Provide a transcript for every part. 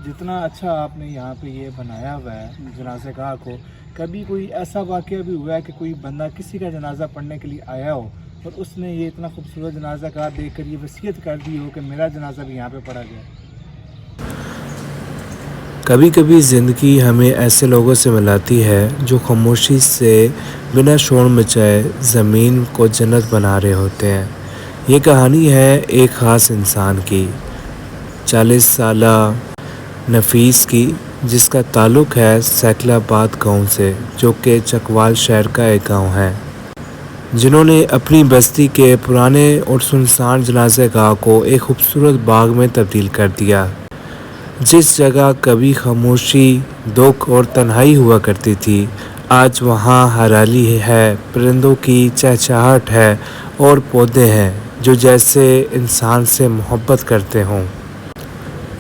جتنا اچھا آپ نے یہاں پہ یہ بنایا ہوا ہے جنازہ گاہ کو، کبھی کوئی ایسا واقعہ بھی ہوا ہے کہ کوئی بندہ کسی کا جنازہ پڑھنے کے لیے آیا ہو اور اس نے یہ اتنا خوبصورت جنازہ گاہ دیکھ کر یہ وصیت کر دی ہو کہ میرا جنازہ بھی یہاں پہ پڑھا گیا؟ کبھی کبھی زندگی ہمیں ایسے لوگوں سے ملاتی ہے جو خاموشی سے بنا شور مچائے زمین کو جنت بنا رہے ہوتے ہیں۔ یہ کہانی ہے ایک خاص انسان کی، 40 سالہ نفیس کی، جس کا تعلق ہے سیکلہ آباد گاؤں سے، جو کہ چکوال شہر کا ایک گاؤں ہے، جنہوں نے اپنی بستی کے پرانے اور سنسان جنازہ گاہ کو ایک خوبصورت باغ میں تبدیل کر دیا۔ جس جگہ کبھی خاموشی، دکھ اور تنہائی ہوا کرتی تھی، آج وہاں ہریالی ہے، پرندوں کی چہچہاہٹ ہے اور پودے ہیں جو جیسے انسان سے محبت کرتے ہوں۔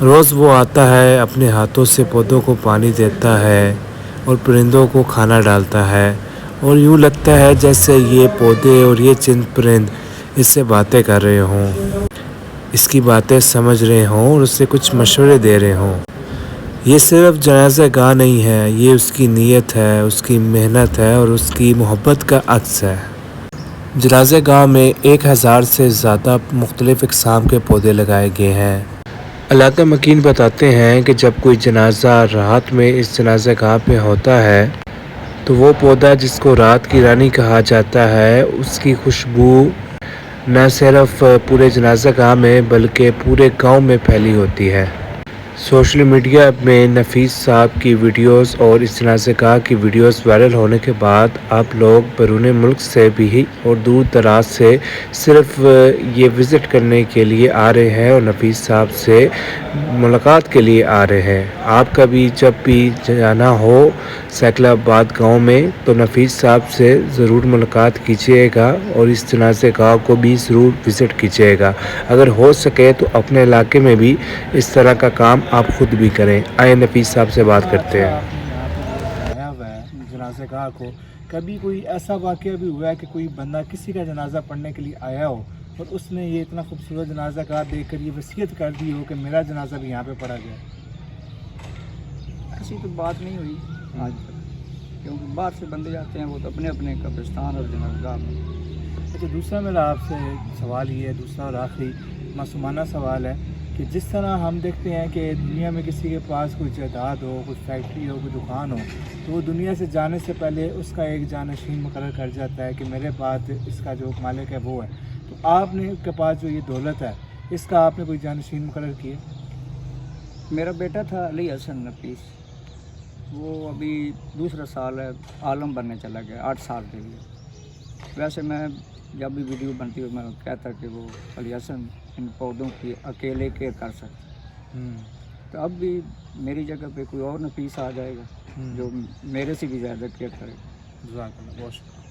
روز وہ آتا ہے، اپنے ہاتھوں سے پودوں کو پانی دیتا ہے اور پرندوں کو کھانا ڈالتا ہے، اور یوں لگتا ہے جیسے یہ پودے اور یہ چند پرند اس سے باتیں کر رہے ہوں، اس کی باتیں سمجھ رہے ہوں اور اس سے کچھ مشورے دے رہے ہوں۔ یہ صرف جنازہ گاہ نہیں ہے، یہ اس کی نیت ہے، اس کی محنت ہے اور اس کی محبت کا عکس ہے۔ جنازہ گاہ میں 1000 سے زیادہ مختلف اقسام کے پودے لگائے گئے ہیں۔ علامہ مکین بتاتے ہیں کہ جب کوئی جنازہ رات میں اس جنازہ گاہ پہ ہوتا ہے تو وہ پودا جس کو رات کی رانی کہا جاتا ہے، اس کی خوشبو نہ صرف پورے جنازہ گاہ میں بلکہ پورے گاؤں میں پھیلی ہوتی ہے۔ سوشل میڈیا میں نفیس صاحب کی ویڈیوز اور اس جنازہ گاہ کی ویڈیوز وائرل ہونے کے بعد اب لوگ بیرون ملک سے بھی اور دور دراز سے صرف یہ وزٹ کرنے کے لیے آ رہے ہیں اور نفیس صاحب سے ملاقات کے لیے آ رہے ہیں۔ آپ کا بھی جب بھی جانا ہو سیکلہ آباد گاؤں میں تو نفیس صاحب سے ضرور ملاقات کیجیے گا اور اس جنازہ گاہ کو بھی ضرور وزٹ کیجیے گا۔ اگر ہو سکے تو اپنے علاقے میں بھی اس طرح کا کام آپ خود بھی کریں۔ آئے نفیس صاحب سے بات کرتے ہیں۔ آپ نے یہاں پہ یہ بنایا ہوا ہے جنازہ گاہ کو، کبھی کوئی ایسا واقعہ بھی ہوا ہے کہ کوئی بندہ کسی کا جنازہ پڑھنے کے لیے آیا ہو اور اس نے یہ اتنا خوبصورت جنازہ گاہ دیکھ کر یہ وصیت کر دی ہو کہ میرا جنازہ بھی یہاں پہ پڑھا گیا؟ ایسی تو بات نہیں ہوئی آج تک، کیونکہ باہر سے بندے جاتے ہیں وہ تو اپنے اپنے قبرستان اور جنازہ گاہ میں۔ اچھا، دوسرا میرا آپ سے سوال یہ ہے، دوسرا اور آخری معصومانہ سوال ہے کہ جس طرح ہم دیکھتے ہیں کہ دنیا میں کسی کے پاس کوئی جائیداد ہو، کوئی فیکٹری ہو، کوئی دکان ہو، تو وہ دنیا سے جانے سے پہلے اس کا ایک جانشین مقرر کر جاتا ہے کہ میرے بعد اس کا جو مالک ہے وہ ہے۔ تو آپ نے کے پاس جو یہ دولت ہے، اس کا آپ نے کوئی جانشین مقرر کیا؟ میرا بیٹا تھا علی حسن نفیس، وہ ابھی دوسرا سال ہے، عالم بننے چلا گیا 8 سال کے لیے۔ ویسے میں جب بھی ویڈیو بنتی ہو میں کہتا کہ وہ علی حسن ان پودوں کی اکیلے کیئر کر سکتا، تو اب بھی میری جگہ پہ کوئی اور نفیس آ جائے گا جو میرے سے بھی زیادہ کیئر کرے گا۔ جزاک اللہ، بہت شکریہ۔